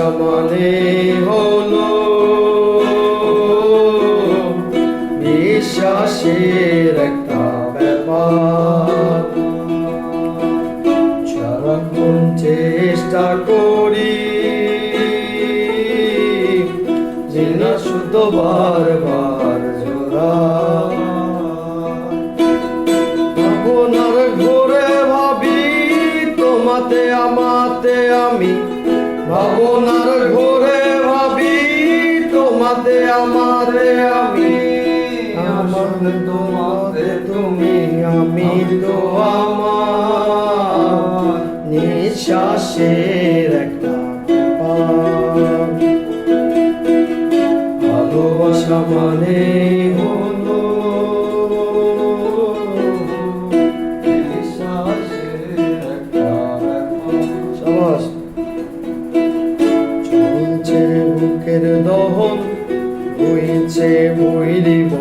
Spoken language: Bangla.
ভালোবাসা মানে হলো বিশ্বাসের একটা ব্যাপার। সারাক্ষণ চেষ্টা করি যে না শুধু বারবার জোড়া। ভাবনার ঘুরে ভাবি তোমাতে আমাতে আমি, ভাবনার ঘুরে ভাবি তোমাতে আমাতে আমি, আমার তোমাতে তুমি, আমি তো আমার নিঃশ্বাসের একটা ব্যাপার। ভালোবাসা মানে হলো বিশ্বাসের একটা ব্যাপার। সাবাস। চলছে বুকের দহন, বইছে বই দিব